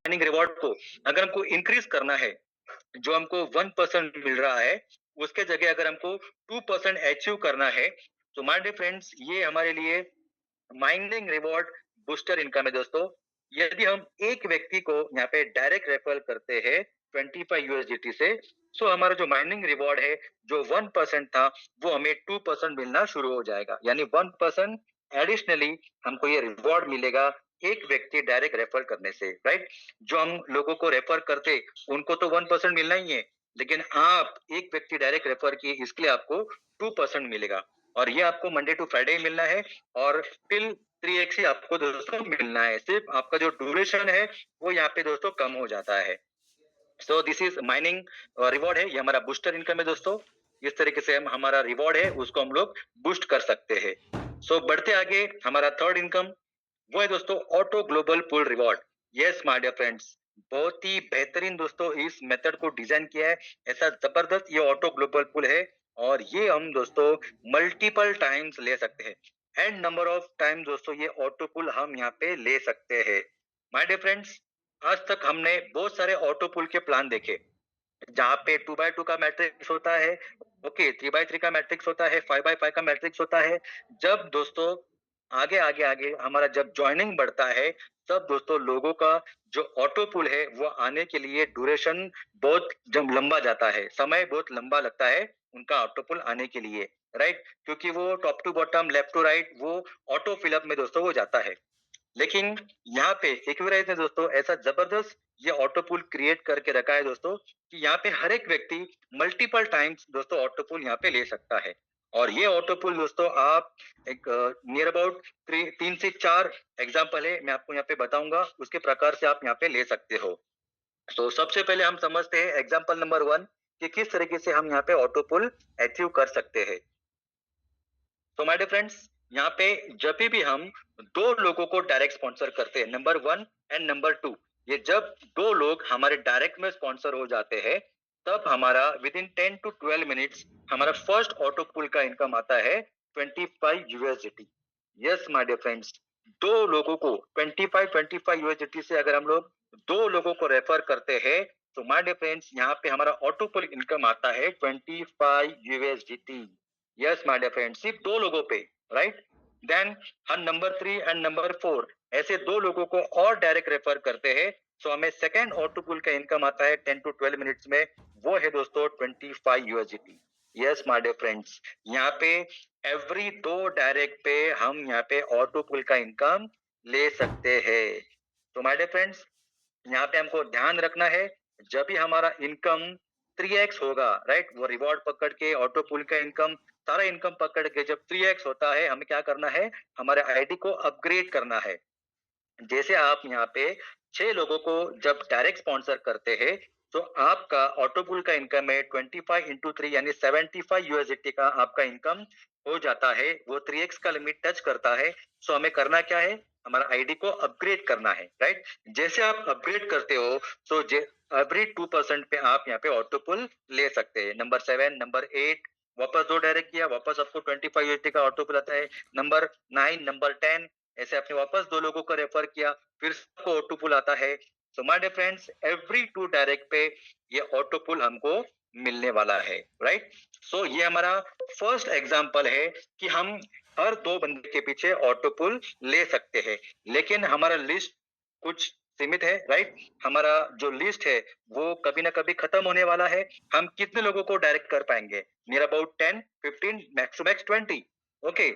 Mining reward को अगर हमको इंक्रीज करना है, जो हमको 1% मिल रहा है उसके जगह अगर हमको 2% अचीव करना है, तो माय डियर फ्रेंड्स ये हमारे लिए माइनिंग रिवॉर्ड बूस्टर इनकम है दोस्तों। यदि हम एक व्यक्ति को यहाँ पे डायरेक्ट रेफर करते हैं 25 यूएसडीटी से, सो हमारा जो माइनिंग रिवॉर्ड है जो 1% था वो हमें 2% मिलना शुरू हो जाएगा, यानी 1% एडिशनली हमको ये रिवॉर्ड मिलेगा एक व्यक्ति डायरेक्ट रेफर करने से, राइट। जो हम लोगों को रेफर करते उनको तो 1% मिलना ही है, लेकिन आप एक व्यक्ति डायरेक्ट रेफर किए इसके लिए आपको 2% मिलेगा, और ये आपको मंडे टू फ्राइडे मिलना है और टिल 3x ही आपको दोस्तों मिलना है। सिर्फ आपका जो ड्यूरेशन है वो यहाँ पे दोस्तों कम हो जाता है। सो दिस इज माइनिंग रिवॉर्ड है, ये हमारा बूस्टर इनकम है दोस्तों। इस तरीके से हम हमारा रिवॉर्ड है उसको हम लोग बूस्ट कर सकते हैं। सो बढ़ते आगे हमारा थर्ड इनकम वो है दोस्तों auto global pool reward. Yes my dear friends, बहुत ही बेहतरीन दोस्तों इस मेथड को डिजाइन किया है, ऐसा जबरदस्त ये ऑटो ग्लोबल पुल है, और ये हम दोस्तों मल्टीपल टाइम्स ले सकते हैं। एंड नंबर ऑफ टाइम दोस्तों ये ऑटो पुल हम यहाँ पे ले सकते हैं। माय डियर फ्रेंड्स, आज तक हमने बहुत सारे ऑटो पुल के प्लान देखे जहाँ पे 2x2 का मैट्रिक्स होता है, ओके, 3x3 का मैट्रिक्स होता है, 5x5 का मैट्रिक्स होता है। जब दोस्तों आगे आगे आगे हमारा जब ज्वाइनिंग बढ़ता है, तब दोस्तों लोगों का जो ऑटो पुल है वो आने के लिए ड्यूरेशन बहुत जब लंबा जाता है, समय बहुत लंबा लगता है उनका ऑटो पुल आने के लिए, राइट। क्योंकि वो top to bottom left to right वो ऑटो फिलअप में दोस्तों वो जाता है। लेकिन यहाँ पे एक्यूराइज ने दोस्तों ऐसा जबरदस्त ये ऑटो पुल क्रिएट करके रखा है दोस्तों कि यहाँ पे हर एक व्यक्ति मल्टीपल टाइम्स दोस्तों ऑटो पुल यहाँ पे ले सकता है। और ये ऑटो पुल दोस्तों आप एक नियर अबाउट 3 से 4 एग्जाम्पल है, मैं आपको यहाँ पे बताऊंगा उसके प्रकार से आप यहाँ पे ले सकते हो। तो सबसे पहले हम समझते हैं एग्जाम्पल नंबर 1 कि किस तरीके से हम यहाँ पे ऑटो पुल अचीव कर सकते हैं। तो माय डियर फ्रेंड्स, यहाँ पे जब भी हम दो लोगों को डायरेक्ट स्पॉन्सर करते हैं, नंबर 1 एंड नंबर 2, ये जब दो लोग हमारे डायरेक्ट में स्पॉन्सर हो जाते हैं, तब हमारा विद इन 10 to 12 मिनट्स हमारा फर्स्ट ऑटो पुल का इनकम आता है 25 USDT. Yes my dear friends, दो लोगों को 25 यूएसडीटी से अगर हम लोग दो लोगों को रेफर करते हैं, तो माय डियर फ्रेंड्स यहाँ पे हमारा ऑटो पुल इनकम आता है 25 USDT. Yes my dear friend, सिर्फ दो लोगों पे, राइट। देन हम नंबर 3 एंड नंबर 4 ऐसे दो लोगों को और डायरेक्ट रेफर करते हैं, तो हमें सेकेंड ऑटो पुल का इनकम आता है 10 to 12 मिनट्स में, वो है दोस्तों 25 USDT. Yes my dear friends, यहाँ पे एवरी दो डायरेक्ट पे हम यहाँ पे ऑटो पुल का इनकम ले सकते हैं। तो माय डियर फ्रेंड्स, यहाँ पे हमको ध्यान रखना है, जब भी हमारा इनकम 3x होगा, राइट, वो रिवॉर्ड पकड़ के ऑटो पुल का इनकम सारा इनकम पकड़ के जब 3x होता है, हमें क्या करना है, हमारे आईडी को अपग्रेड करना है। जैसे आप यहाँ पे 6 लोगों को जब डायरेक्ट स्पॉन्सर करते हैं, तो आपका ऑटो पुल का इनकम है 25 into 3 यानी 75 यूएसडीटी का आपका इनकम हो जाता है, वो 3x का लिमिट टच करता है। सो हमें करना क्या है, हमारा आईडी को अपग्रेड करना है, राइट। जैसे आप अपग्रेड करते हो, सो एवरी 2% पे आप यहाँ पे ऑटो पुल ले सकते हैं। नंबर 7 नंबर 8 वापस दो डायरेक्ट किया, वापस आपको 25 यूएसडी का ऑटो पुल आता है। नंबर 9 नंबर 10 ऐसे आपने वापस दो लोगों को रेफर किया, फिर आपको ऑटो पुल आता है। So my dear friends, every 2 direct पे ये ऑटो पुल हमको मिलने वाला है, राइट। सो ये हमारा फर्स्ट एग्जांपल है कि हम हर दो बंदे के पीछे ऑटो पुल ले सकते हैं, लेकिन हमारा लिस्ट कुछ सीमित है, राइट। हमारा जो लिस्ट है वो कभी ना कभी खत्म होने वाला है। हम कितने लोगों को डायरेक्ट कर पाएंगे, near about 10 15 max to max 20, okay.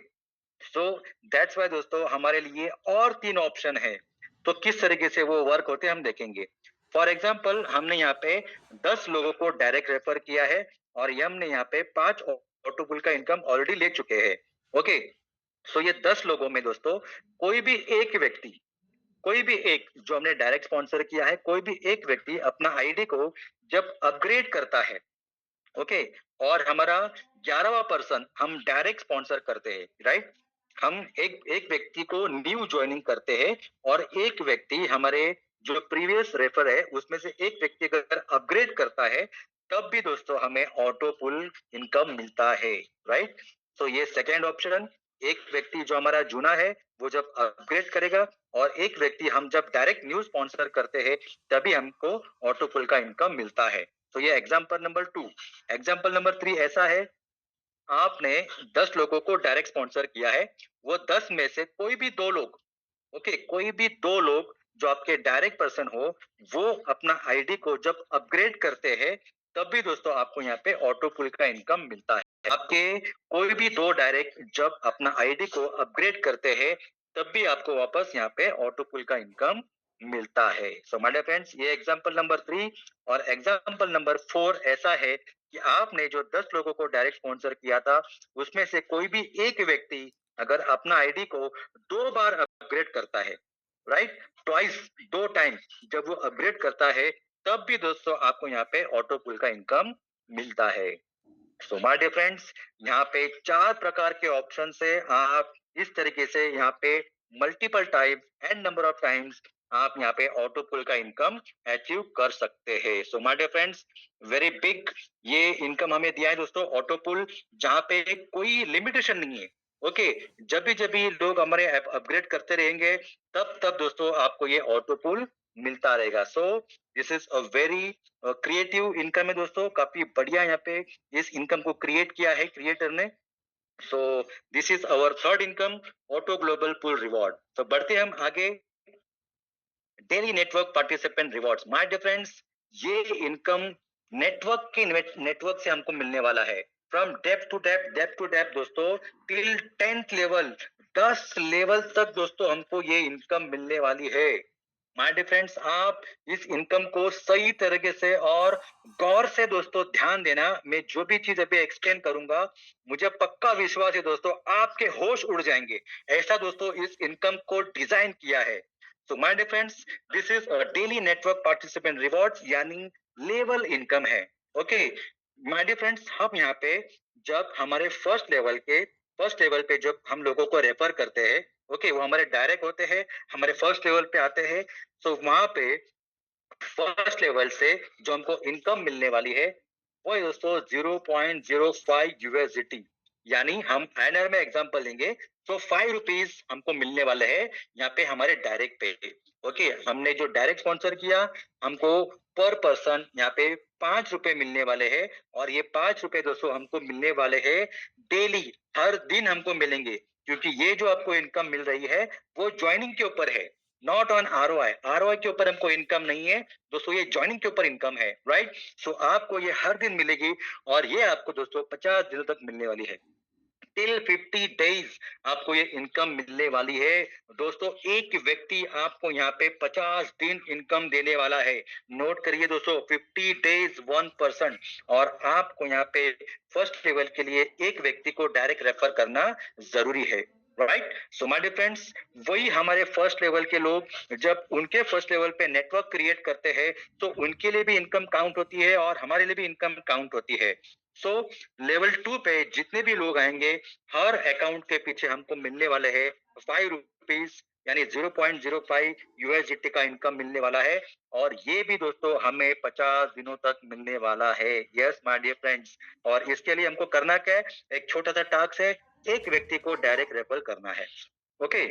So that's why दोस्तों हमारे लिए और 3 ऑप्शन है, तो किस तरीके से वो वर्क होते हैं हम देखेंगे। फॉर एग्जाम्पल हमने यहाँ पे 10 लोगों को डायरेक्ट रेफर किया है, और ये हमने यहाँ पे 5 ऑटो पुल का इनकम ऑलरेडी ले चुके हैं, ओके। सो ये 10 लोगों में दोस्तों कोई भी एक व्यक्ति, कोई भी एक जो हमने डायरेक्ट स्पॉन्सर किया है, कोई भी एक व्यक्ति अपना आईडी को जब अपग्रेड करता है, ओके, और हमारा 11वां पर्सन हम डायरेक्ट स्पॉन्सर करते हैं, राइट। हम एक एक व्यक्ति को न्यू ज्वाइनिंग करते हैं, और एक व्यक्ति हमारे जो प्रीवियस रेफर है उसमें से एक व्यक्ति अगर अपग्रेड करता है, तब भी दोस्तों हमें ऑटो पुल इनकम मिलता है, राइट। तो ये सेकेंड ऑप्शन। एक व्यक्ति जो हमारा जूना है वो जब अपग्रेड करेगा, और एक व्यक्ति हम जब डायरेक्ट न्यू स्पॉन्सर करते हैं तभी हमको ऑटो पुल का इनकम मिलता है। तो ये एग्जाम्पल नंबर 2। एग्जाम्पल नंबर 3 ऐसा है, आपने 10 लोगों को डायरेक्ट स्पॉन्सर किया है, वो 10 में से कोई भी 2 लोग, ओके, कोई भी 2 लोग जो आपके डायरेक्ट पर्सन हो, वो अपना आईडी को जब अपग्रेड करते हैं तब भी दोस्तों आपको यहाँ पे ऑटो पुल का इनकम मिलता है। आपके कोई भी 2 डायरेक्ट जब अपना आईडी को अपग्रेड करते हैं तब भी आपको वापस यहाँ पे ऑटो पुल का इनकम मिलता है। सो माय डियर फ्रेंड्स, ये एग्जांपल नंबर 3। और एग्जांपल नंबर 4 ऐसा है कि आपने जो 10 लोगों को डायरेक्ट स्पॉन्सर किया था उसमें से कोई भी एक व्यक्ति अगर अपना आईडी को 2 बार अपग्रेड करता है, राइट, ट्वाइस, 2 टाइम जब वो अपग्रेड करता है तब भी दोस्तों आपको यहाँ पे ऑटो पुल का इनकम मिलता है। सो माय डियर फ्रेंड्स, यहाँ पे 4 प्रकार के ऑप्शन से आप इस तरीके से यहाँ पे multiple time and number of times आप यहाँ पे ऑटो पुल का इनकम अचीव कर सकते हैं। So my dear friends, very big ये इनकम हमें दिया है दोस्तों ऑटो पुल, जहाँ पे कोई लिमिटेशन नहीं है। ओके, जब भी लोग हमारे अपग्रेड करते रहेंगे तब तब दोस्तों आपको ये ऑटो पुल मिलता रहेगा। सो this is a very creative income है दोस्तों, काफी बढ़िया यहाँ पे इस इनकम को क्रिएट किया है क्रिएटर ने। So this is our third income, auto global pool reward. तो बढ़ते हम आगे, daily network participant rewards. My dear friends, ये इनकम नेटवर्क से हमको मिलने वाला है। फ्रॉम डेप्थ टू डेप्थ दोस्तों, टिल 10th लेवल, 10 लेवल तक दोस्तों हमको ये इनकम मिलने वाली है। माय डियर फ्रेंड्स, आप इस इनकम को सही तरीके से और गौर से दोस्तों ध्यान देना। मैं जो भी चीज अभी एक्सप्लेन करूंगा, मुझे पक्का विश्वास है दोस्तों आपके होश उड़ जाएंगे। ऐसा दोस्तों इस इनकम को डिजाइन किया है। तो my dear friends, this is daily network participant rewards, यानी लेवल इनकम है। ओके माय डियर फ्रेंड्स, हम यहाँ पे जब हमारे फर्स्ट लेवल पे जब हम लोगों को रेफर करते हैं, ओके, वो हमारे डायरेक्ट होते हैं, हमारे फर्स्ट लेवल पे आते हैं। तो वहां पे फर्स्ट लेवल से जो हमको इनकम मिलने वाली है वो है दोस्तों 0.05 यूएसडीटी, यानी हम आईएनआर में एग्जांपल लेंगे तो 5 रुपीज हमको मिलने वाले हैं यहाँ पे हमारे डायरेक्ट पे। ओके, हमने जो डायरेक्ट स्पॉन्सर किया, हमको पर पर्सन यहाँ पे 5 रुपए मिलने वाले हैं, और ये 5 रुपए दोस्तों हमको मिलने वाले हैं डेली, हर दिन हमको मिलेंगे, क्योंकि ये जो आपको इनकम मिल रही है वो ज्वाइनिंग के ऊपर है, नॉट ऑन आरओआई। आरओआई के ऊपर हमको इनकम नहीं है दोस्तों, ये ज्वाइनिंग के ऊपर इनकम है, राइट। सो आपको ये हर दिन मिलेगी, और ये आपको दोस्तों 50 दिनों तक मिलने वाली है। टिल 50 डेज आपको ये इनकम मिलने वाली है दोस्तों। एक व्यक्ति आपको यहाँ पे 50 दिन इनकम देने वाला है। नोट करिए दोस्तों, 50 डेज 1%, और आपको यहाँ पे फर्स्ट लेवल के लिए एक व्यक्ति को डायरेक्ट रेफर करना जरूरी है, right. So my dear friends, वही हमारे फर्स्ट लेवल के लोग जब उनके फर्स्ट लेवल पे नेटवर्क क्रिएट करते हैं तो उनके लिए भी इनकम काउंट होती है और हमारे लिए भी इनकम काउंट होती है। सो लेवल 2 पे जितने भी लोग आएंगे, हर अकाउंट के पीछे हमको मिलने वाले हैं 5 रुपीज, यानी 0.05 यूएसडीटी का इनकम मिलने वाला है, और ये भी दोस्तों हमें 50 दिनों तक मिलने वाला है। यस माय डियर फ्रेंड्स, और इसके लिए हमको करना क्या है, एक छोटा सा टास्क है, एक व्यक्ति को डायरेक्ट रेफर करना है। ओके,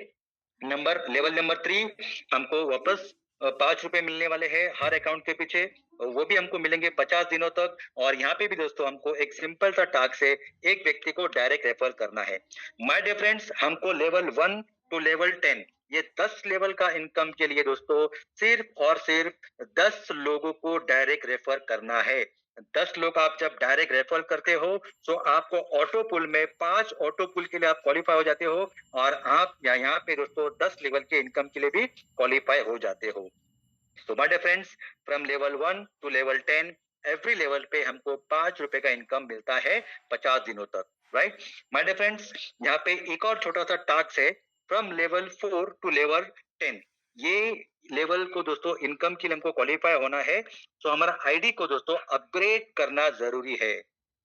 लेवल नंबर 3, हमको वापस 5 रुपए मिलने वाले हैं हर अकाउंट के पीछे, वो भी हमको मिलेंगे 50 दिनों तक। और यहाँ पे भी दोस्तों हमको एक सिंपल सा टास्क है, एक व्यक्ति को डायरेक्ट रेफर करना है। माय डियर फ्रेंड्स, हमको लेवल 1 टू लेवल 10, ये 10 लेवल का इनकम के लिए दोस्तों सिर्फ और सिर्फ 10 लोगों को डायरेक्ट रेफर करना है। 10 लोग आप जब डायरेक्ट रेफर करते हो तो आपको ऑटो पुल में 5 ऑटो पुल के लिए आप क्वालिफाई हो जाते हो, और आप यहाँ पे दोस्तों 10 लेवल के इनकम के लिए भी क्वालिफाई हो जाते हो। तो my dear friends, from level 1 to level 10, every level पे हमको 5 रुपए का इनकम मिलता है 50 दिनों तक, राइट। माय डियर फ्रेंड्स, यहाँ पे एक और छोटा सा टास्क है, फ्रॉम लेवल 4 टू लेवल 10, ये लेवल को दोस्तों इनकम के लिए हमको क्वालिफाई होना है, तो हमारा आईडी को दोस्तों अपग्रेड करना जरूरी है,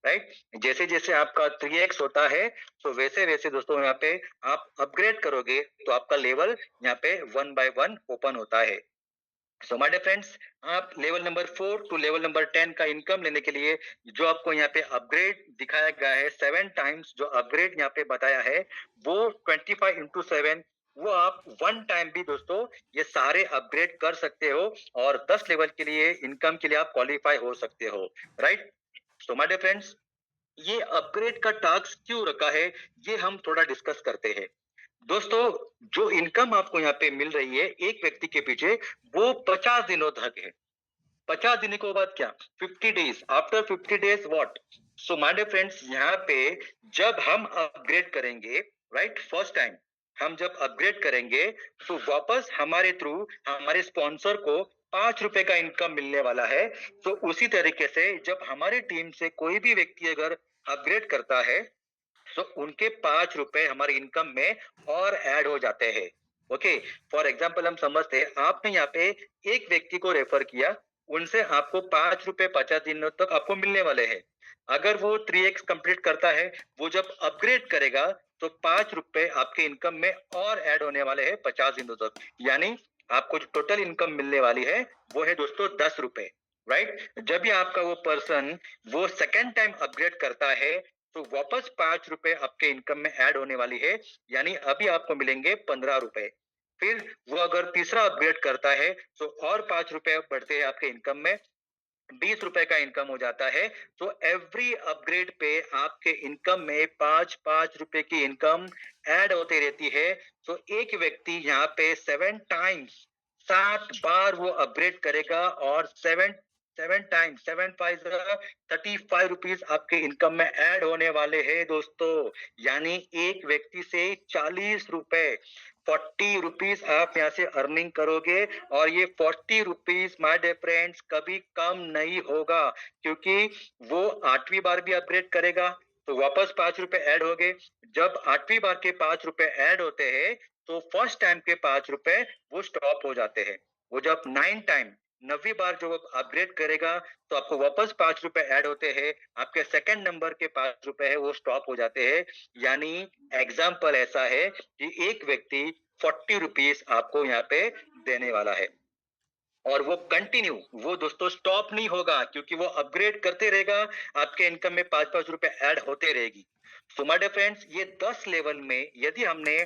राइट। जैसे जैसे आपका 3x होता है तो वैसे वैसे दोस्तों यहाँ पे आप अपग्रेड करोगे तो आपका लेवल यहाँ पे 1 by 1 ओपन होता है। सो माय डियर फ्रेंड्स, आप level number 4 to level number 10 का इनकम लेने के लिए जो आपको यहाँ पे अपग्रेड दिखाया गया है 7 टाइम्स, जो अपग्रेड यहाँ पे बताया है वो 25 into 7, वो आप 1 टाइम भी दोस्तों ये सारे अपग्रेड कर सकते हो और 10 लेवल के लिए इनकम के लिए आप क्वालिफाई हो सकते हो, right. So my dear friends, ये अपग्रेड का टास्क क्यों रखा है, ये हम थोड़ा डिस्कस करते हैं। दोस्तों, जो इनकम आपको यहाँ पे मिल रही है एक व्यक्ति के पीछे, वो 50 दिनों तक है। 50 दिन के बाद क्या, 50 days, after 50 days what. So my dear friends, यहाँ पे जब हम अपग्रेड करेंगे, राइट, फर्स्ट टाइम हम जब अपग्रेड करेंगे तो वापस हमारे थ्रू हमारे स्पॉन्सर को 5 रुपए का इनकम मिलने वाला है। तो उसी तरीके से जब हमारी टीम से कोई भी व्यक्ति अगर अपग्रेड करता है तो उनके 5 रुपए हमारे इनकम में और ऐड हो जाते हैं। ओके, फॉर एग्जाम्पल हम समझते हैं आपने यहाँ पे एक व्यक्ति को रेफर किया, उनसे आपको 5 रुपए 50 दिनों तक आपको मिलने वाले हैं। अगर वो 3x कंप्लीट करता है, वो जब अपग्रेड करेगा तो 5 रुपए आपके इनकम में और ऐड होने वाले हैं 50 दिनों तक। यानी आपको जो टोटल इनकम मिलने वाली है वो है दोस्तों 10 रुपए, राइट। जब भी आपका वो पर्सन वो सेकेंड टाइम अपग्रेड करता है तो वापस 5 रुपए आपके इनकम में ऐड होने वाली है, यानी अभी आपको मिलेंगे 15 रुपए। फिर वो अगर तीसरा अपग्रेड करता है तो और 5 रुपए बढ़ते हैं आपके इनकम में, 20 रुपए का इनकम हो जाता है। तो एवरी अपग्रेड पे आपके इनकम में 5-5 रुपए की इनकम ऐड होती रहती है। तो एक व्यक्ति यहाँ पे 7 टाइम्स, 7 बार वो अपग्रेड करेगा और 7 टाइम्स 7 5 35 रुपीज आपके इनकम में ऐड होने वाले हैं दोस्तों। यानी एक व्यक्ति से 40 रुपए, 40 रुपीज आप यहाँ से अर्निंग करोगे। और ये 40 रुपीज माय डियर फ्रेंड्स कभी कम नहीं होगा, क्योंकि वो 8वीं बार भी अपग्रेड करेगा तो वापस 5 रुपए ऐड हो गए। जब 8वीं बार के 5 रुपए ऐड होते हैं तो फर्स्ट टाइम के 5 रुपए वो स्टॉप हो जाते हैं। वो जब 9 टाइम 9वीं बार जो अपग्रेड करेगा तो आपको वापस 5 रुपए ऐड होते हैं, आपके सेकंड नंबर के 5 रुपए है वो स्टॉप हो जाते हैं। यानी एग्जाम्पल ऐसा है कि एक व्यक्ति 40 रुपीज आपको यहाँ पे देने वाला है और वो कंटिन्यू, वो दोस्तों स्टॉप नहीं होगा, क्योंकि वो अपग्रेड करते रहेगा, आपके इनकम में 5-5 रुपए ऐड होते रहेगी। सो माय डियर फ्रेंड्स, ये 10 लेवल में यदि हमने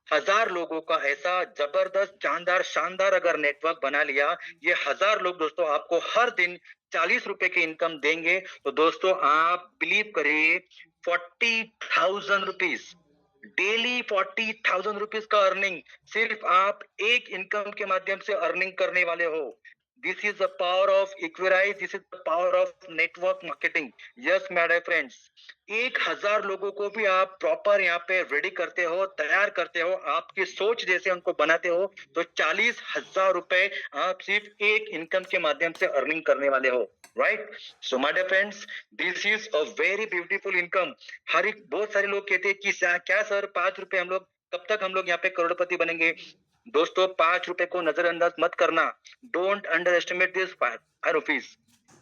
1000 लोगों का ऐसा जबरदस्त जानदार शानदार अगर नेटवर्क बना लिया, ये 1000 लोग दोस्तों आपको हर दिन 40 रुपए की इनकम देंगे, तो दोस्तों आप बिलीव करिए 40,000 रुपीज डेली, 40,000 रुपीज का अर्निंग सिर्फ आप एक इनकम के माध्यम से अर्निंग करने वाले हो। This is the power of Equirise, this is the power of network marketing. Yes my dear friends, 1,000 लोगों को भी आप प्रॉपर यहाँ पे रेडी करते हो, तैयार करते हो, आपकी सोच जैसे उनको बनाते हो, तो 40,000 रुपए आप सिर्फ एक इनकम के माध्यम से अर्निंग करने वाले हो, right. So my dear friends, this is a very beautiful income. हर एक बहुत सारे लोग कहते हैं कि क्या सर 5 रुपए हम लोग कब तक हम लोग यहाँ पे करोड़पति बनेंगे। दोस्तों 5 रुपए को नजरअंदाज मत करना, don't underestimate this 5 rupees.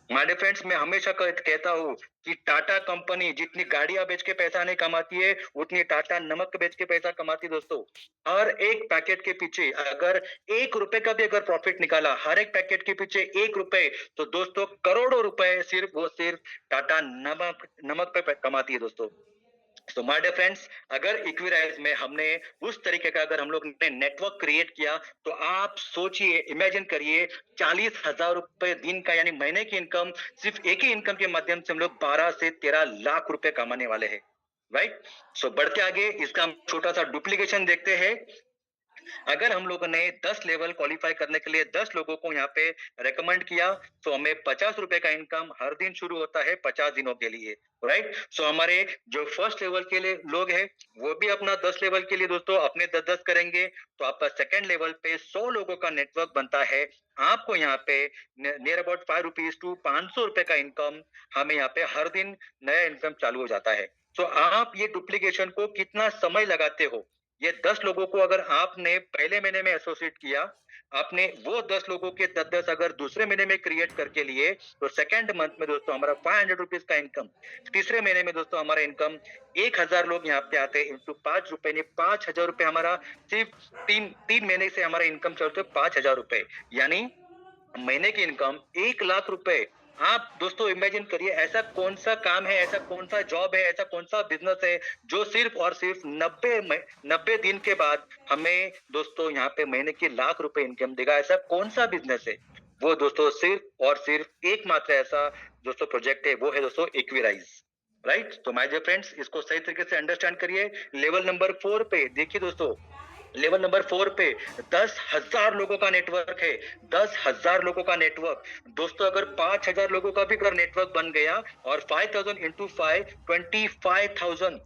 My dear friends, मैं हमेशा कहता हूँ कि टाटा कंपनी जितनी गाड़ियां बेच के पैसा नहीं कमाती है, उतनी टाटा नमक बेच के पैसा कमाती है दोस्तों। हर एक पैकेट के पीछे अगर 1 रुपए का भी अगर प्रॉफिट निकाला, हर एक पैकेट के पीछे 1 रुपए, तो दोस्तों करोड़ों रुपए सिर्फ टाटा नमक नमक पे कमाती है दोस्तों। तो माय डियर फ्रेंड्स, अगर इक्विराइज में हमने उस तरीके का अगर हम लोग ने नेटवर्क क्रिएट किया, तो आप सोचिए, इमेजिन करिए 40,000 रुपए दिन का यानी महीने की इनकम, सिर्फ एक ही इनकम के माध्यम से हम लोग 12 से 13 लाख रुपए कमाने वाले हैं, राइट। सो बढ़ते आगे इसका हम छोटा सा डुप्लीकेशन देखते हैं। अगर हम लोगों ने 10 लेवल क्वालिफाई करने के लिए 10 लोगों को यहाँ पे रेकमेंड किया, तो हमें 50 रुपए का इनकम हर दिन शुरू होता है 50 दिनों के लिए, राइट। सो हमारे जो फर्स्ट लेवल के लिए लोग हैं वो भी अपना 10 लेवल के लिए दोस्तों अपने 10-10 करेंगे, तो आपका सेकेंड लेवल पे 100 लोगों का नेटवर्क बनता है। आपको यहाँ पे नियर अबाउट 5 रुपीज टू 500 रुपए का इनकम हमें यहाँ पे हर दिन नया इनकम चालू हो जाता है। तो आप ये डुप्लीकेशन को कितना समय लगाते हो, ये 10 लोगों को अगर आपने पहले महीने में एसोसिएट किया, आपने वो 10 लोगों के 10-10 अगर दूसरे महीने में क्रिएट करके लिए, तो सेकेंड मंथ में दोस्तों हमारा 500 रुपीज का इनकम, तीसरे महीने में दोस्तों हमारा इनकम 1,000 लोग यहाँ पे आते हैं इंटू 5 रुपए, 5,000 रुपए हमारा सिर्फ तीन तीन महीने से हमारा इनकम चलते 5,000 रुपए। यानी महीने की इनकम 1 लाख रुपए। आप दोस्तों इमेजिन करिए, ऐसा कौन सा काम है, ऐसा कौन सा जॉब है, ऐसा कौन सा बिजनेस है जो सिर्फ और सिर्फ 90 दिन के बाद हमें दोस्तों यहाँ पे महीने की लाख रुपए इनकम देगा। ऐसा कौन सा बिजनेस है? वो दोस्तों सिर्फ और सिर्फ एकमात्र ऐसा दोस्तों प्रोजेक्ट है, वो है दोस्तों एक्विराइज। राइट? तो माय डियर फ्रेंड्स, इसको सही तरीके से अंडरस्टैंड करिए। लेवल नंबर 4 पे देखिए दोस्तों, लेवल नंबर 4 पे 10,000 लोगों का नेटवर्क है। 10,000 लोगों का नेटवर्क। दोस्तों अगर 5,000 लोगों का भी अगर नेटवर्क बन गया और 5,000 इंटू 5 25,000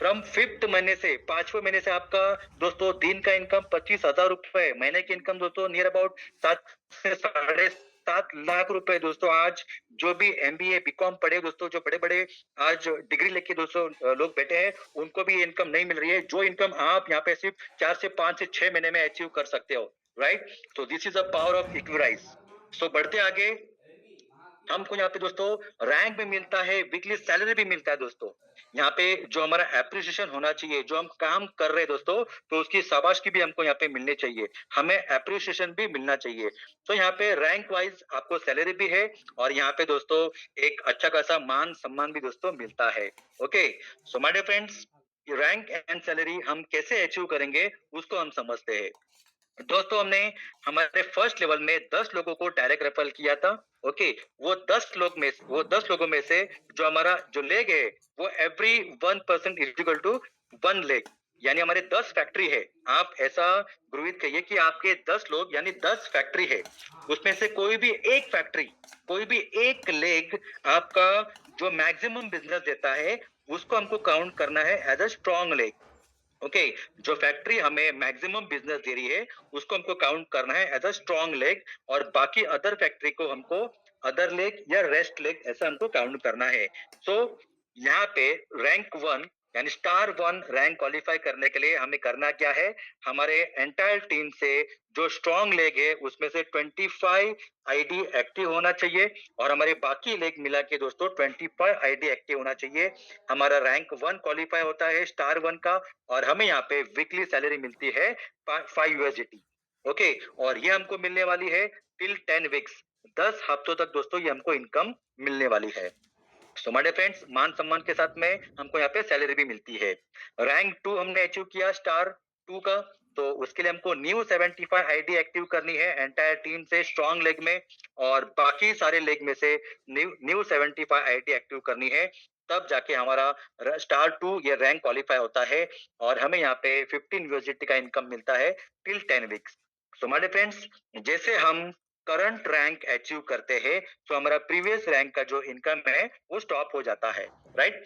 फ्रॉम फिफ्थ महीने से, 5वें महीने से आपका दोस्तों दिन का इनकम 25,000 रुपए, महीने की इनकम दोस्तों नियर अबाउट 7 से 7.5 लाख रुपए। दोस्तों आज जो भी एमबीए बीकॉम पढ़े दोस्तों, जो बड़े बड़े आज डिग्री लेके दोस्तों लोग बैठे हैं, उनको भी इनकम नहीं मिल रही है जो इनकम आप यहाँ पे सिर्फ 4 से 5 से 6 महीने में अचीव कर सकते हो। राइट? तो this is the power of Equirise. So बढ़ते आगे, हमको यहाँ पे दोस्तों रैंक भी मिलता है, वीकली सैलरी भी मिलता है दोस्तों। यहाँ पे जो हमारा एप्रिसिएशन होना चाहिए, जो हम काम कर रहे हैं दोस्तों, तो उसकी शाबाशी भी हमको यहाँ पे मिलनी चाहिए, हमें एप्रिसिएशन भी मिलना चाहिए। तो यहाँ पे रैंक वाइज आपको सैलरी भी है और यहाँ पे दोस्तों एक अच्छा खासा मान सम्मान भी दोस्तों मिलता है। Okay, so my dear friends, rank and salary हम कैसे अचीव करेंगे उसको हम समझते हैं। दोस्तों हमने हमारे फर्स्ट लेवल में 10 लोगों को डायरेक्ट रेफरल किया था। ओके, वो 10 लोगों में से जो हमारा जो लेग है, वो every 1% is equal to 1 leg, यानी हमारे 10 फैक्ट्री है। आप ऐसा गुरुवित कहिए कि आपके 10 लोग यानी 10 फैक्ट्री है, उसमें से कोई भी एक फैक्ट्री, कोई भी एक लेग आपका जो मैक्सिमम बिजनेस देता है, उसको हमको काउंट करना है as a strong leg. Okay, जो फैक्ट्री हमें मैक्सिमम बिजनेस दे रही है, उसको हमको काउंट करना है एज अ स्ट्रॉन्ग लेग, और बाकी अदर फैक्ट्री को हमको अदर लेग या रेस्ट लेग ऐसा हमको काउंट करना है। सो यहाँ पे रैंक 1 यानी स्टार 1 रैंक क्वालिफाई करने के लिए हमें करना क्या है, हमारे एंटायर टीम से जो स्ट्रॉन्ग लेग है उसमें से 25 आईडी एक्टिव होना चाहिए और हमारे बाकी लेग मिला के दोस्तों 25 आईडी एक्टिव होना चाहिए। हमारा रैंक 1 क्वालिफाई होता है स्टार 1 का, और हमें यहाँ पे वीकली सैलरी मिलती है 5 यूएसडीटी। ओके, और ये हमको मिलने वाली है टिल 10 वीक्स, 10 हफ्तों तक दोस्तों ये हमको इनकम मिलने वाली है। सो माय डियर फ्रेंड्स, मान सम्मान के साथ में हमको यहाँ पे सैलरी भी मिलती है। रैंक 2 हमने अचीव किया स्टार 2 का, तो उसके लिए हमको न्यू 75 आईडी एक्टिव करनी है एंटायर टीम से स्ट्रॉन्ग लेग में, और बाकी सारे लेग में से न्यू 75 आईडी एक्टिव करनी है, तब जाके हमारा स्टार 2 ये रैंक क्वालिफाई होता है और हमें यहाँ पे 15 यूएसडीटी का इनकम मिलता है till 10 weeks. So my dear friends, जैसे हम करंट रैंक अचीव करते हैं तो हमारा प्रीवियस रैंक का जो इनकम है वो स्टॉप हो जाता है। Right?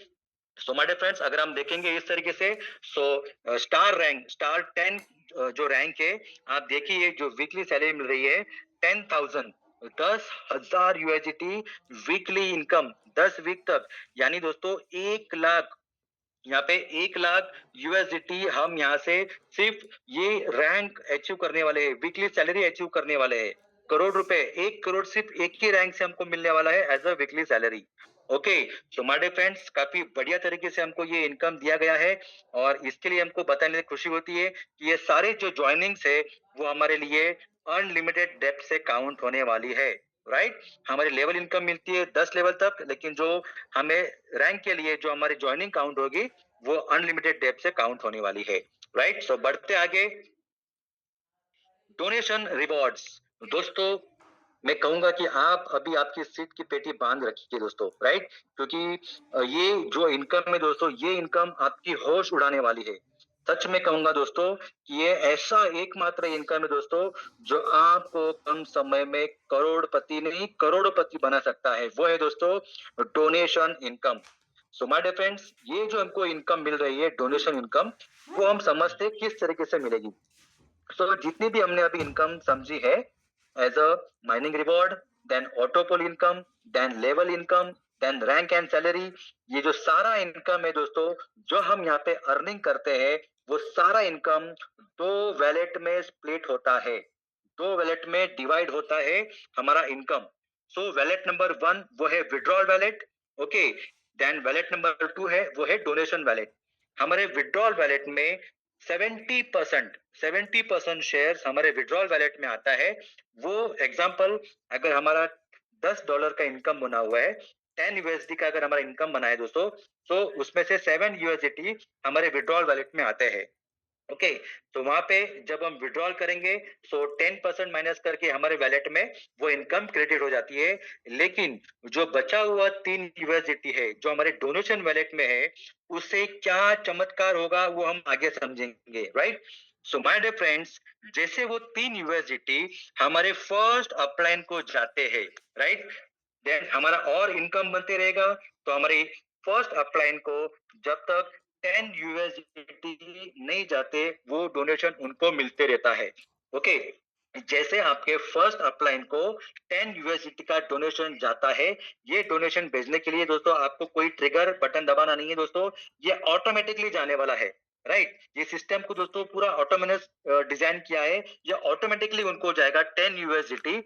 So my dear friends, अगर हम देखेंगे इस तरीके से, सो स्टार रैंक स्टार 10 जो रैंक है, आप देखिए जो वीकली सैलरी मिल रही है 10,000, 10,000 यूएसडीटी वीकली इनकम 10 वीक तक, यानी दोस्तों 1 लाख, यहाँ पे 1 लाख यूएसडीटी हम यहाँ से सिर्फ ये रैंक अचीव करने वाले हैं, वीकली सैलरी अचीव करने वाले हैं। करोड़ रुपए, 1 करोड़ सिर्फ एक ही रैंक से हमको मिलने वाला है as a weekly salary. Okay, so my dear friends, काफी बढ़िया तरीके से हमको ये इनकम दिया गया है और इसके लिए हमको बताने में खुशी होती है कि ये सारे जो ज्वाइनिंग्स है वो हमारे लिए अनलिमिटेड डेप्थ से काउंट होने वाली है। राइट? हमारी लेवल इनकम मिलती है 10 लेवल तक, लेकिन जो हमें रैंक के लिए जो हमारी ज्वाइनिंग काउंट होगी वो अनलिमिटेड डेप्थ से काउंट होने वाली है। राइट? सो बढ़ते आगे, डोनेशन रिवॉर्ड्स। दोस्तों मैं कहूंगा कि आप अभी आपकी सीट की पेटी बांध रखिए दोस्तों। राइट? क्योंकि ये जो इनकम है दोस्तों, ये इनकम आपकी होश उड़ाने वाली है। सच में कहूंगा दोस्तों कि ये ऐसा एकमात्र इनकम है दोस्तों जो आपको कम समय में करोड़पति नहीं करोड़पति बना सकता है, वो है दोस्तों donation income. So my dear friends, ये जो हमको इनकम मिल रही है डोनेशन इनकम, वो हम समझते हैं किस तरीके से मिलेगी। सो जितनी भी हमने अभी इनकम समझी है as a mining reward, then autopool income, then level income, then rank and salary, ये जो सारा इनकम है दोस्तों जो हम यहाँ पे अर्निंग करते हैं, वो सारा इनकम 2 वैलेट में स्प्लिट होता है, 2 वैलेट में डिवाइड होता है हमारा इनकम। सो वैलेट नंबर 1 वो है withdrawal wallet. Okay, then wallet number 2 है वो है डोनेशन वैलेट। हमारे विड्रॉल वैलेट में 70% शेयर हमारे विड्रॉल वैलेट में आता है। वो एग्जांपल, अगर हमारा $10 का इनकम बना हुआ है, 10 यूएसडी का अगर हमारा इनकम बना है दोस्तों, तो उसमें से 7 यूएसडी हमारे विड्रॉल वैलेट में आते हैं। ओके, तो वहां पे जब हम विड्रॉल करेंगे तो 10% माइनस करके हमारे वैलेट में वो इनकम क्रेडिट हो जाती है। लेकिन जो बचा हुआ 3 यूएसडीटी है जो हमारे डोनेशन वैलेट में है, उससे क्या चमत्कार होगा वो हम आगे समझेंगे, right. So my dear friends, जैसे वो 3 यूएसडीटी हमारे फर्स्ट अपलाइन को जाते हैं, राइट, देन हमारा और इनकम बनते रहेगा। तो हमारे फर्स्ट अपलाइन को जब तक 10 यूएसडीटी नहीं जाते, वो डोनेशन उनको मिलते रहता है। ओके, जैसे आपके फर्स्ट अपलाइन को 10 यूएसडीटी का डोनेशन जाता है, ये डोनेशन भेजने के लिए दोस्तों आपको कोई ट्रिगर बटन दबाना नहीं है दोस्तों, ये ऑटोमेटिकली जाने वाला है, राइट। ये सिस्टम को दोस्तों पूरा ऑटोमेटिक डिजाइन किया है, ये ऑटोमेटिकली उनको जाएगा 10 यूएसडीटी।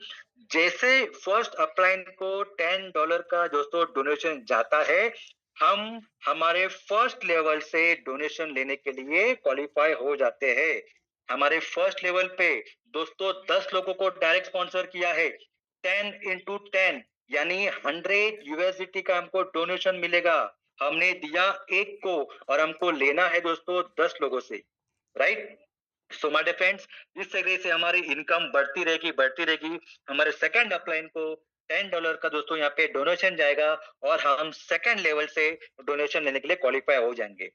जैसे फर्स्ट अपलाइन को $10 का दोस्तों डोनेशन जाता है, हम हमारे फर्स्ट लेवल से डोनेशन लेने के लिए क्वालिफाई हो जाते हैं। हमारे फर्स्ट लेवल पे दोस्तों 10 लोगों को डायरेक्ट स्पॉन्सर किया है, 10 इंटू 10 यानी 100 यूएसडीटी का हमको डोनेशन मिलेगा। हमने दिया एक को और हमको लेना है दोस्तों 10 लोगों से, right. So my dear friends, इस तरह से हमारी इनकम बढ़ती रहेगी। हमारे सेकंड अपलाइन को $10 का दोस्तों यहाँ पे डोनेशन जाएगा और हम सेकंड लेवल से डोनेशन लेने के लिए क्वालिफाई हो जाएंगे।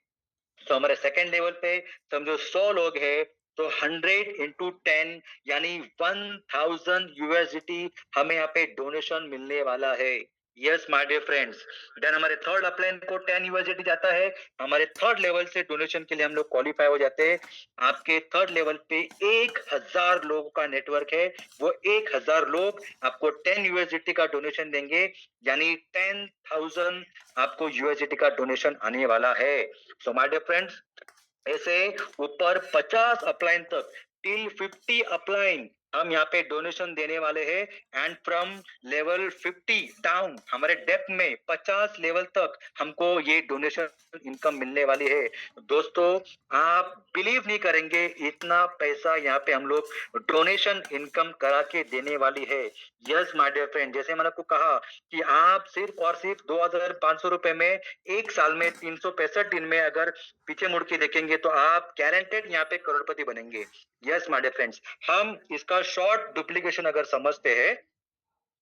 तो हमारे सेकंड लेवल पे समझो 100 लोग हैं, तो 100 इंटू 10 यानी 1000 यूएसडीटी हमें यहाँ पे डोनेशन मिलने वाला है। Yes my dear friends, then हमारे थर्ड अपलाइन को 10 यूएसडीटी जाता है, हमारे थर्ड लेवल से डोनेशन के लिए हम लोग क्वालिफाई हो जाते हैं। आपके थर्ड लेवल पे 1000 लोगों का नेटवर्क है, वो 1000 लोग आपको 10 यूएसडीटी का डोनेशन देंगे, यानी 10,000 आपको यूएसडीटी का डोनेशन आने वाला है। सो माय डियर फ्रेंड्स, ऐसे ऊपर 50 अपलाइन तक टिल 50 अपलाइन हम यहाँ पे डोनेशन देने वाले हैं। एंड फ्रॉम लेवल 50 डाउन हमारे डेप्थ में 50 लेवल तक हमको ये डोनेशन इनकम मिलने वाली है। दोस्तों, आप बिलीव नहीं करेंगे इतना पैसा यहाँ पे हम लोग डोनेशन इनकम करा के देने वाली है। यस माय डियर फ्रेंड, जैसे मैंने आपको कहा कि आप सिर्फ और सिर्फ 2500 रुपए में एक साल में 365 दिन में अगर पीछे मुड़ के देखेंगे तो आप गारंटेड यहाँ पे करोड़पति बनेंगे। यस माय डियर फ्रेंड्स, हम इसका शॉर्ट डुप्लीकेशन अगर समझते हैं,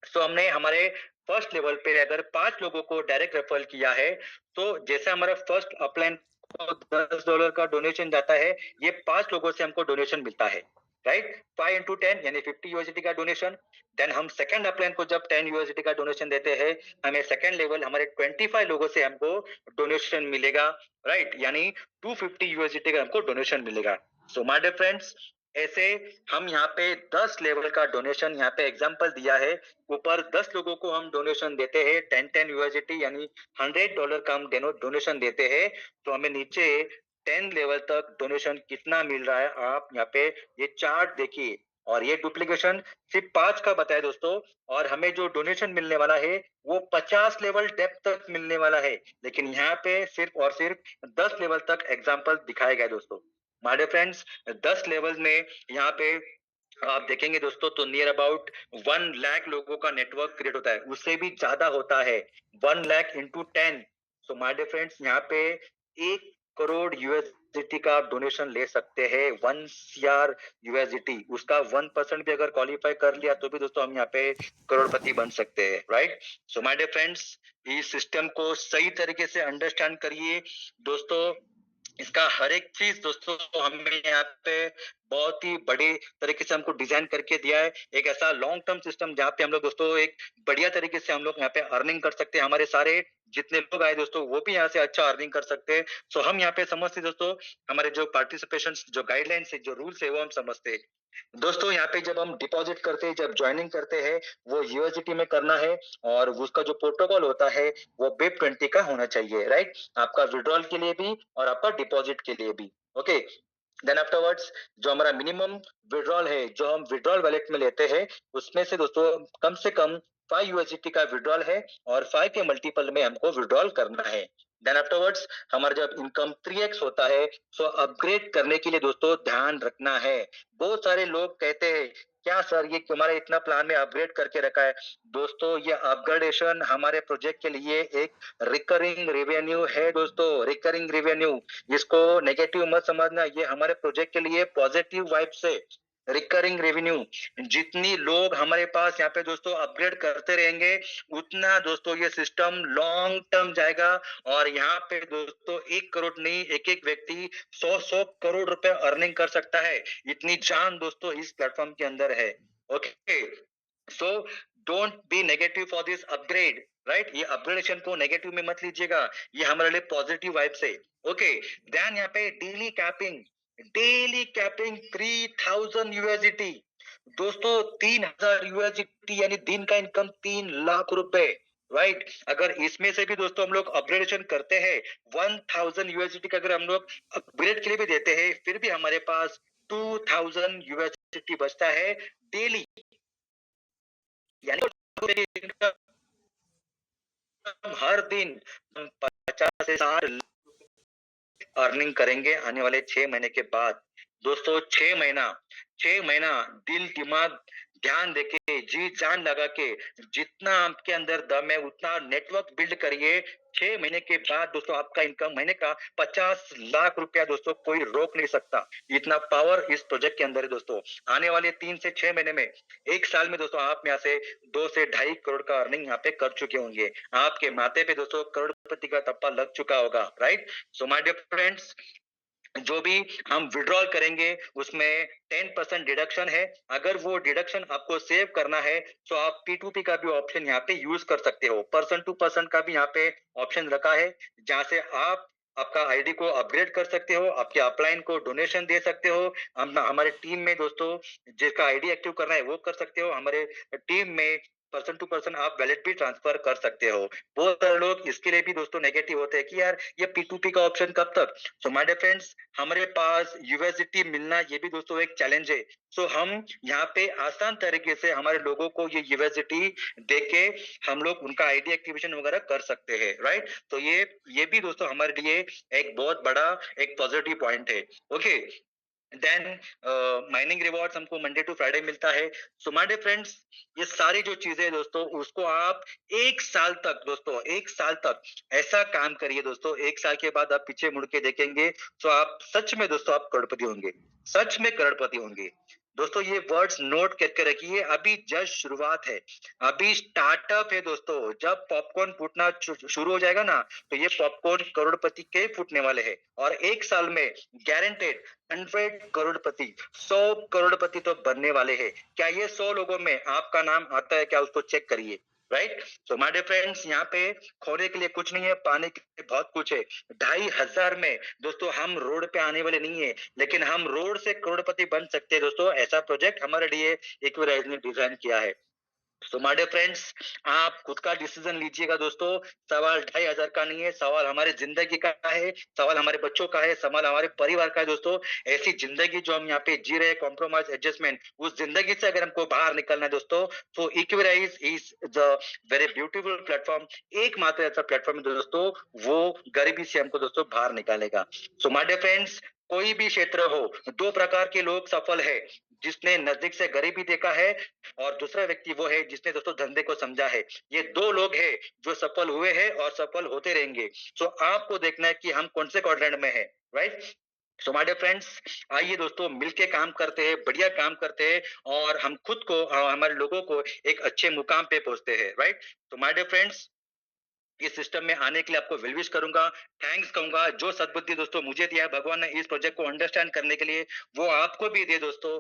तो हमने हमारे फर्स्ट लेवल पे अगर 5 लोगों को डायरेक्ट रेफर किया है, तो जैसे हमारा फर्स्ट अपलाइन को $10 का डोनेशन जाता है, ये 5 लोगों से हमको डोनेशन मिलता है, राइट। 5 इंटू 10 यानी 50 यूएसडी का डोनेशन। देन हम सेकंड अपलाइन को जब 10 यूएसडी का डोनेशन देते हैं, हमें सेकंड लेवल हमारे 25 लोगों से हमको डोनेशन मिलेगा, राइट, यानी 250 यूएसडी का हमको डोनेशन मिलेगा। सो माय डियर फ्रेंड्स, ऐसे हम यहाँ पे 10 लेवल का डोनेशन यहाँ पे एग्जांपल दिया है। ऊपर 10 लोगों को हम डोनेशन देते हैं 10 यूएसडी यानी $100 का हम डोनेशन देते हैं, तो हमें नीचे 10 लेवल तक डोनेशन कितना मिल रहा है आप यहाँ पे ये चार्ट देखिए। और ये डुप्लीकेशन सिर्फ 5 का बताया दोस्तों, और हमें जो डोनेशन मिलने वाला है वो 50 लेवल डेप्थ तक मिलने वाला है, लेकिन यहाँ पे सिर्फ और सिर्फ 10 लेवल तक एग्जाम्पल दिखाया गया दोस्तों। माय डियर फ्रेंड्स, 10 लेवल में यहाँ पे आप देखेंगे दोस्तों तो नियर अबाउट 1 लाख लोगों का नेटवर्क क्रिएट होता है, उससे भी ज्यादा होता है 1 lakh into 10। So my dear friends, यहाँ पे 1 करोड़ यूएसडीटी का डोनेशन ले सकते हैं, 1 CR यूएसडीटी, उसका 1% भी अगर क्वालिफाई कर लिया तो भी दोस्तों हम यहाँ पे करोड़पति बन सकते हैं, right. So my dear friends, इस सिस्टम को सही तरीके से अंडरस्टैंड करिए दोस्तों। इसका हर एक चीज दोस्तों हमें यहाँ पे बहुत ही बड़े तरीके से हमको डिजाइन करके दिया है। एक ऐसा लॉन्ग टर्म सिस्टम जहाँ पे हम लोग दोस्तों एक बढ़िया तरीके से हम लोग यहाँ पे अर्निंग कर सकते हैं, हमारे सारे जितने लोग आए दोस्तों वो भी यहाँ से अच्छा अर्निंग कर सकते हैं। सो हम यहाँ पे समझते दोस्तों, हमारे जो पार्टिसिपेशन जो गाइडलाइंस है जो रूल्स है वो हम समझते हैं दोस्तों। यहाँ पे जब हम डिपॉजिट करते हैं, जब ज्वाइनिंग करते हैं, वो यूएसडीटी में करना है, और उसका जो प्रोटोकॉल होता है वो BIP20 का होना चाहिए, राइट, आपका विड्रॉल के लिए भी और आपका डिपॉजिट के लिए भी। ओके, देन आफ्टरवर्ड्स जो हमारा मिनिमम विड्रॉल है जो हम विड्रॉल वैलेट में लेते हैं, उसमें से दोस्तों कम से कम 5 यूएसडीटी का विड्रॉल है और 5 के मल्टीपल में हमको विड्रॉल करना है। देन आफ्टरवर्ड्स हमारा जब इनकम 3x होता है, सो अपग्रेड करने के लिए दोस्तों ध्यान रखना है। बहुत सारे लोग कहते हैं क्या सर ये हमारा इतना प्लान में अपग्रेड करके रखा है। दोस्तों ये अपग्रेडेशन हमारे प्रोजेक्ट के लिए एक रिकरिंग रेवेन्यू है दोस्तों, रिकरिंग रेवेन्यू। इसको नेगेटिव मत समझना, ये हमारे प्रोजेक्ट के लिए पॉजिटिव वाइब से रिकरिंग रेवेन्यू। जितनी लोग हमारे पास यहाँ पे दोस्तों अपग्रेड करते रहेंगे उतना दोस्तों ये सिस्टम लॉन्ग टर्म जाएगा और यहाँ पे दोस्तों 1 करोड़ नहीं, एक एक व्यक्ति 100 करोड़ रुपए अर्निंग कर सकता है। इतनी जान दोस्तों इस प्लेटफॉर्म के अंदर है। Okay, so don't be negative for this upgrade, right. ये अपग्रेडेशन को नेगेटिव में मत लीजिएगा, ये हमारे लिए पॉजिटिव वाइब से। ओके, देन यहाँ पे डेली कैपिंग 3000 यूएसडीटी दोस्तों, 3000 यूएसडीटी यानी दिन का इनकम 3 लाख रुपए, राइट। अगर इसमें से भी दोस्तों हम लोग अपग्रेडेशन करते हैं 1000 यूएसडीटी का, अगर हम लोग अपग्रेड के लिए भी देते हैं फिर भी हमारे पास 2000 यूएसडीटी बचता है डेली, यानी हर दिन 50 से 60 अर्निंग करेंगे आने वाले 6 महीने के बाद। दोस्तों 6 महीना दिल दिमाग ध्यान देके जी जान लगा के जितना आपके अंदर दम है उतना नेटवर्क बिल्ड करिए। 6 महीने के बाद दोस्तों आपका इनकम महीने का 50 लाख रुपया दोस्तों कोई रोक नहीं सकता। इतना पावर इस प्रोजेक्ट के अंदर है दोस्तों। आने वाले 3 से 6 महीने में, एक साल में दोस्तों आप यहाँ से 2 से 2.5 करोड़ का अर्निंग यहाँ पे कर चुके होंगे। आपके माथे पे दोस्तों करोड़पति का टप्पा लग चुका होगा, right. So my dear friends, जो भी हम विड्रॉल करेंगे उसमें 10% डिडक्शन है। अगर वो डिडक्शन आपको सेव करना है तो आप P2P का भी ऑप्शन यहाँ पे यूज कर सकते हो। पर्सन टू पर्सन का भी यहाँ पे ऑप्शन रखा है जहां से आप आपका आईडी को अपग्रेड कर सकते हो, आपके अपलाइन को डोनेशन दे सकते हो। हम हमारे टीम में दोस्तों जिसका आईडी एक्टिव करना है वो कर सकते हो। हमारे टीम में पर्सन टू पर्सन आप वैलेट भी ट्रांसफर कर सकते हो। बहुत सारे लोग इसके लिए भी दोस्तों नेगेटिव होते हैं कि यार ये P2P का ऑप्शन कब तक। सो माय डियर फ्रेंड्स, हमारे पास यूएसडीटी मिलना ये भी दोस्तों एक चैलेंज है। सो हम यहाँ पे आसान तरीके से हमारे लोगों को ये यूएसडीटी देके हम लोग उनका आईडी एक्टिवेशन वगैरह कर सकते हैं, राइट। तो ये भी दोस्तों हमारे लिए एक बहुत बड़ा एक पॉजिटिव पॉइंट है। ओके, देन माइनिंग रिवॉर्ड्स हमको मंडे टू फ्राइडे मिलता है। सो माय डियर फ्रेंड्स, ये सारी जो चीजें दोस्तों उसको आप 1 साल तक दोस्तों 1 साल तक ऐसा काम करिए दोस्तों। 1 साल के बाद आप पीछे मुड़ के देखेंगे तो आप सच में दोस्तों आप करोड़पति होंगे, सच में करोड़पति होंगे। दोस्तों ये वर्ड्स नोट करके रखिए, अभी जस्ट शुरुआत है, अभी स्टार्टअप है दोस्तों। जब पॉपकॉर्न फूटना शुरू हो जाएगा ना तो ये पॉपकॉर्न करोड़पति के फूटने वाले हैं और 1 साल में गारंटेड 100 करोड़पति 100 करोड़पति तो बनने वाले हैं। क्या ये 100 लोगों में आपका नाम आता है क्या, उसको चेक करिए, right. So my dear friends, यहाँ पे खोने के लिए कुछ नहीं है, पाने के लिए बहुत कुछ है। 2500 में दोस्तों हम रोड पे आने वाले नहीं है, लेकिन हम रोड से करोड़पति बन सकते हैं दोस्तों। ऐसा प्रोजेक्ट हमारे लिए एक्विराइज ने डिजाइन किया है। तो माय डियर फ्रेंड्स, आप खुद का डिसीजन लीजिएगा दोस्तों। सवाल 2500 का नहीं है, सवाल हमारे जिंदगी का है, सवाल हमारे बच्चों का है, सवाल हमारे परिवार का है दोस्तों। ऐसी जिंदगी जो हम यहाँ पे जी रहे हैं, कॉम्प्रोमाइज एडजस्टमेंट, उस जिंदगी से अगर हमको बाहर निकलना है दोस्तों तो Equirise is the very beautiful platform. एकमात्र ऐसा प्लेटफॉर्म है दोस्तों वो गरीबी से हमको दोस्तों बाहर निकालेगा। सो माय डियर फ्रेंड्स, कोई भी क्षेत्र हो, 2 प्रकार के लोग सफल है, जिसने नजदीक से गरीबी देखा है और दूसरा व्यक्ति वो है जिसने दोस्तों धंधे को समझा है। ये 2 लोग हैं जो सफल हुए हैं और सफल होते रहेंगे। सो आपको देखना है कि हम कौन से क्वाड्रेंट में है, right. So my dear friends, आइए दोस्तों मिलके काम करते हैं, बढ़िया काम करते हैं और हम खुद को हमारे लोगों को एक अच्छे मुकाम पे पहुंचते हैं, राइट। तो माय डियर फ्रेंड्स, इस सिस्टम में आने के लिए आपको वेल विश करूंगा, थैंक्स कहूंगा। जो सद्बुद्धि दोस्तों मुझे दिया है भगवान ने इस प्रोजेक्ट को अंडरस्टैंड करने के लिए, वो आपको भी दे दोस्तों।